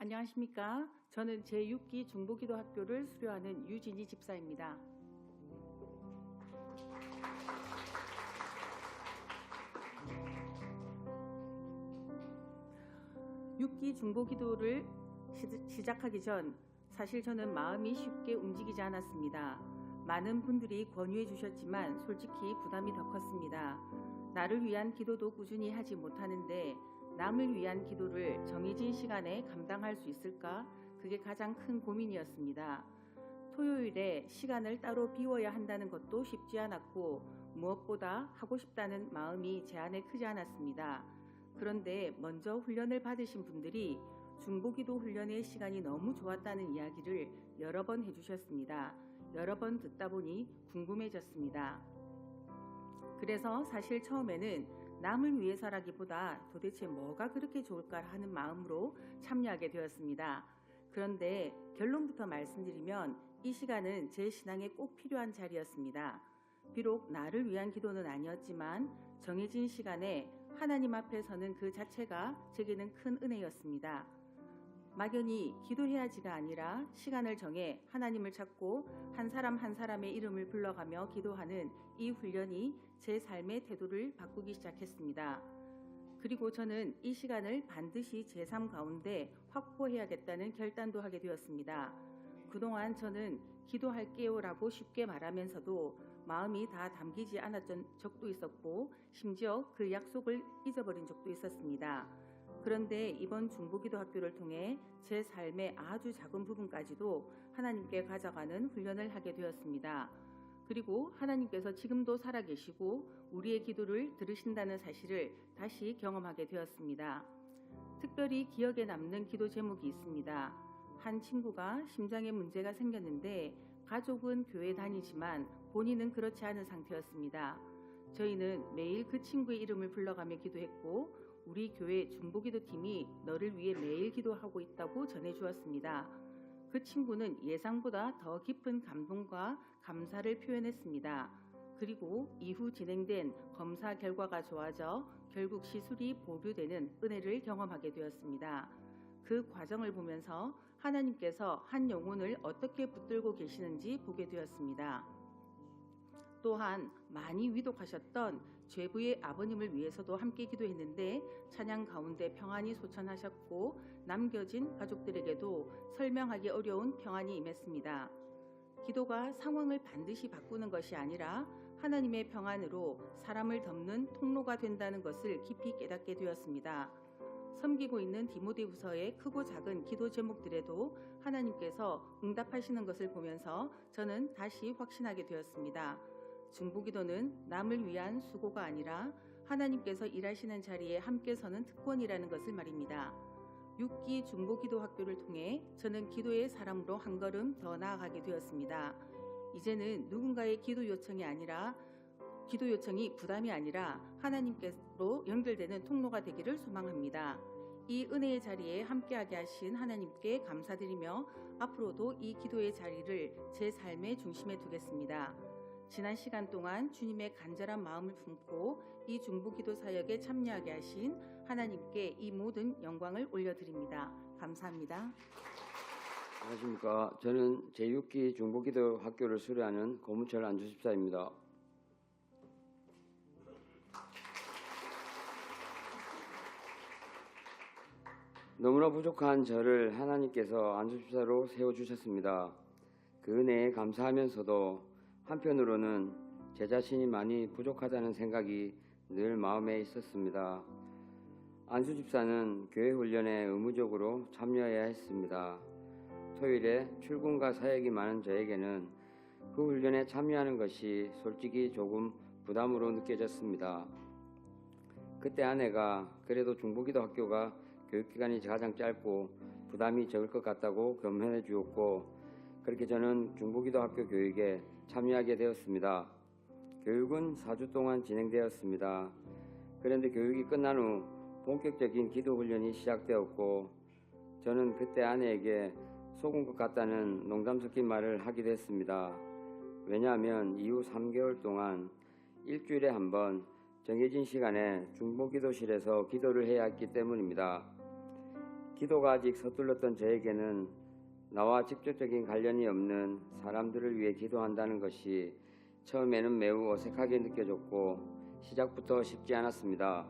안녕하십니까. 저는 제6기 중보기도학교를 수료하는 유진희 집사입니다. 6기 중보기도를 시작하기 전 사실 저는 마음이 쉽게 움직이지 않았습니다. 많은 분들이 권유해 주셨지만 솔직히 부담이 더 컸습니다. 나를 위한 기도도 꾸준히 하지 못하는데 남을 위한 기도를 정해진 시간에 감당할 수 있을까? 그게 가장 큰 고민이었습니다. 토요일에 시간을 따로 비워야 한다는 것도 쉽지 않았고 무엇보다 하고 싶다는 마음이 제 안에 크지 않았습니다. 그런데 먼저 훈련을 받으신 분들이 중보기도 훈련의 시간이 너무 좋았다는 이야기를 여러 번 해주셨습니다. 여러 번 듣다 보니 궁금해졌습니다. 그래서 사실 처음에는 남을 위해서라기보다 도대체 뭐가 그렇게 좋을까 하는 마음으로 참여하게 되었습니다. 그런데 결론부터 말씀드리면 이 시간은 제 신앙에 꼭 필요한 자리였습니다. 비록 나를 위한 기도는 아니었지만 정해진 시간에 하나님 앞에 서는 그 자체가 제게는 큰 은혜였습니다. 막연히 기도해야지가 아니라 시간을 정해 하나님을 찾고 한 사람 한 사람의 이름을 불러가며 기도하는 이 훈련이 제 삶의 태도를 바꾸기 시작했습니다. 그리고 저는 이 시간을 반드시 제 삶 가운데 확보해야겠다는 결단도 하게 되었습니다. 그동안 저는 기도할게요라고 쉽게 말하면서도 마음이 다 담기지 않았던 적도 있었고 심지어 그 약속을 잊어버린 적도 있었습니다. 그런데 이번 중보기도 학교를 통해 제 삶의 아주 작은 부분까지도 하나님께 가져가는 훈련을 하게 되었습니다. 그리고 하나님께서 지금도 살아계시고 우리의 기도를 들으신다는 사실을 다시 경험하게 되었습니다. 특별히 기억에 남는 기도 제목이 있습니다. 한 친구가 심장에 문제가 생겼는데 가족은 교회 다니지만 본인은 그렇지 않은 상태였습니다. 저희는 매일 그 친구의 이름을 불러가며 기도했고 우리 교회 중보기도팀이 너를 위해 매일 기도하고 있다고 전해주었습니다. 그 친구는 예상보다 더 깊은 감동과 감사를 표현했습니다. 그리고 이후 진행된 검사 결과가 좋아져 결국 시술이 보류되는 은혜를 경험하게 되었습니다. 그 과정을 보면서 하나님께서 한 영혼을 어떻게 붙들고 계시는지 보게 되었습니다. 또한 많이 위독하셨던 죄부의 아버님을 위해서도 함께 기도했는데 찬양 가운데 평안이 소천하셨고 남겨진 가족들에게도 설명하기 어려운 평안이 임했습니다. 기도가 상황을 반드시 바꾸는 것이 아니라 하나님의 평안으로 사람을 덮는 통로가 된다는 것을 깊이 깨닫게 되었습니다. 섬기고 있는 디모데후서의 크고 작은 기도 제목들에도 하나님께서 응답하시는 것을 보면서 저는 다시 확신하게 되었습니다. 중보기도는 남을 위한 수고가 아니라 하나님께서 일하시는 자리에 함께 서는 특권이라는 것을 말입니다. 6기 중보기도 학교를 통해 저는 기도의 사람으로 한 걸음 더 나아가게 되었습니다. 이제는 누군가의 기도 요청이 부담이 아니라 하나님께로 연결되는 통로가 되기를 소망합니다. 이 은혜의 자리에 함께하게 하신 하나님께 감사드리며 앞으로도 이 기도의 자리를 제 삶의 중심에 두겠습니다. 지난 시간 동안 주님의 간절한 마음을 품고 이 중보기도 사역에 참여하게 하신 하나님께 이 모든 영광을 올려드립니다. 감사합니다. 안녕하십니까. 저는 제6기 중보기도 학교를 수료하는 고문철 안주집사입니다. 너무나 부족한 저를 하나님께서 안주집사로 세워주셨습니다. 그 은혜에 감사하면서도 한편으로는 제 자신이 많이 부족하다는 생각이 늘 마음에 있었습니다. 안수집사는 교회 훈련에 의무적으로 참여해야 했습니다. 토요일에 출근과 사역이 많은 저에게는 그 훈련에 참여하는 것이 솔직히 조금 부담으로 느껴졌습니다. 그때 아내가 그래도 중보기도 학교가 교육기간이 가장 짧고 부담이 적을 것 같다고 겸해해 주었고 그렇게 저는 중보기도 학교 교육에 참여하게 되었습니다. 교육은 4주 동안 진행되었습니다. 그런데 교육이 끝난 후 본격적인 기도 훈련이 시작되었고 저는 그때 아내에게 속은 것 같다는 농담 섞인 말을 하기도 했습니다. 왜냐하면 이후 3개월 동안 일주일에 한 번 정해진 시간에 중보기도실에서 기도를 해야 했기 때문입니다. 기도가 아직 서툴렀던 저에게는 나와 직접적인 관련이 없는 사람들을 위해 기도한다는 것이 처음에는 매우 어색하게 느껴졌고 시작부터 쉽지 않았습니다.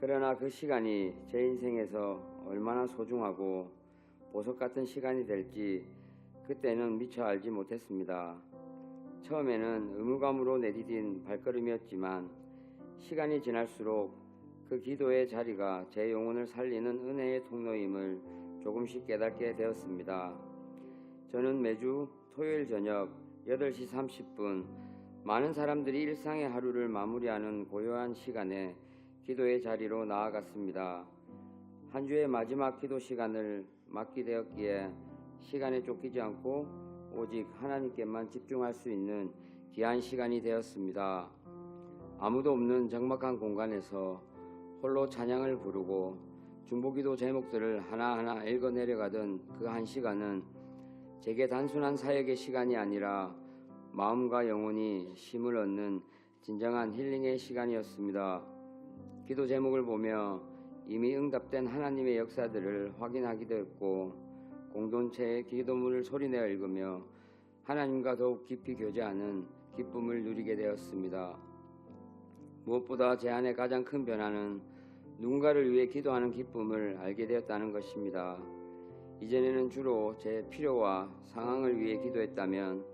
그러나 그 시간이 제 인생에서 얼마나 소중하고 보석 같은 시간이 될지 그때는 미처 알지 못했습니다. 처음에는 의무감으로 내디딘 발걸음이었지만 시간이 지날수록 그 기도의 자리가 제 영혼을 살리는 은혜의 통로임을 조금씩 깨닫게 되었습니다. 저는 매주 토요일 저녁 8시 30분 많은 사람들이 일상의 하루를 마무리하는 고요한 시간에 기도의 자리로 나아갔습니다. 한 주의 마지막 기도 시간을 맞게 되었기에 시간에 쫓기지 않고 오직 하나님께만 집중할 수 있는 귀한 시간이 되었습니다. 아무도 없는 적막한 공간에서 홀로 찬양을 부르고 중보기도 제목들을 하나하나 읽어내려가던 그 한 시간은 제게 단순한 사역의 시간이 아니라 마음과 영혼이 쉼을 얻는 진정한 힐링의 시간이었습니다. 기도 제목을 보며 이미 응답된 하나님의 역사들을 확인하기도 했고 공동체의 기도문을 소리내어 읽으며 하나님과 더욱 깊이 교제하는 기쁨을 누리게 되었습니다. 무엇보다 제 안의 가장 큰 변화는 누군가를 위해 기도하는 기쁨을 알게 되었다는 것입니다. 이전에는 주로 제 필요와 상황을 위해 기도했다면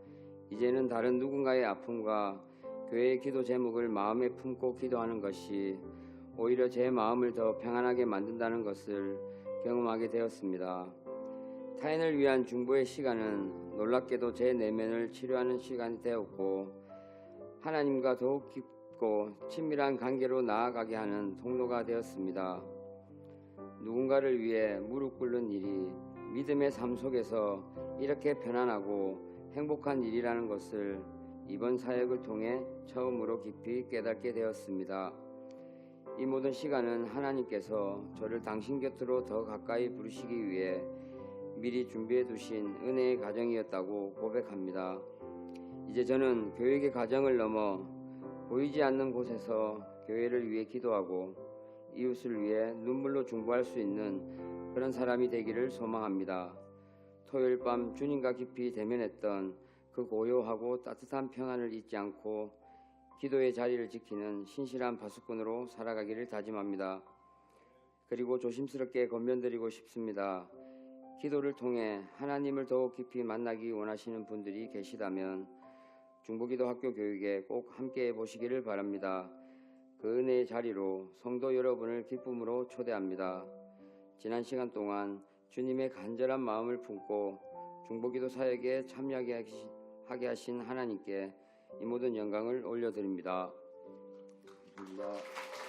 이제는 다른 누군가의 아픔과 교회의 기도 제목을 마음에 품고 기도하는 것이 오히려 제 마음을 더 평안하게 만든다는 것을 경험하게 되었습니다. 타인을 위한 중보의 시간은 놀랍게도 제 내면을 치료하는 시간이 되었고 하나님과 더욱 깊고 친밀한 관계로 나아가게 하는 통로가 되었습니다. 누군가를 위해 무릎 꿇는 일이 믿음의 삶 속에서 이렇게 편안하고 행복한 일이라는 것을 이번 사역을 통해 처음으로 깊이 깨닫게 되었습니다. 이 모든 시간은 하나님께서 저를 당신 곁으로 더 가까이 부르시기 위해 미리 준비해 두신 은혜의 가정이었다고 고백합니다. 이제 저는 교육의 가정을 넘어 보이지 않는 곳에서 교회를 위해 기도하고 이웃을 위해 눈물로 중보할 수 있는 그런 사람이 되기를 소망합니다. 토요일 밤 주님과 깊이 대면했던 그 고요하고 따뜻한 평안을 잊지 않고 기도의 자리를 지키는 신실한 파수꾼으로 살아가기를 다짐합니다. 그리고 조심스럽게 권면드리고 싶습니다. 기도를 통해 하나님을 더욱 깊이 만나기 원하시는 분들이 계시다면 중보기도 학교 교육에 꼭 함께 해보시기를 바랍니다. 그 은혜의 자리로 성도 여러분을 기쁨으로 초대합니다. 지난 시간 동안 주님의 간절한 마음을 품고 중보기도 사역에 참여하게 하신 하나님께 이 모든 영광을 올려드립니다. 감사합니다.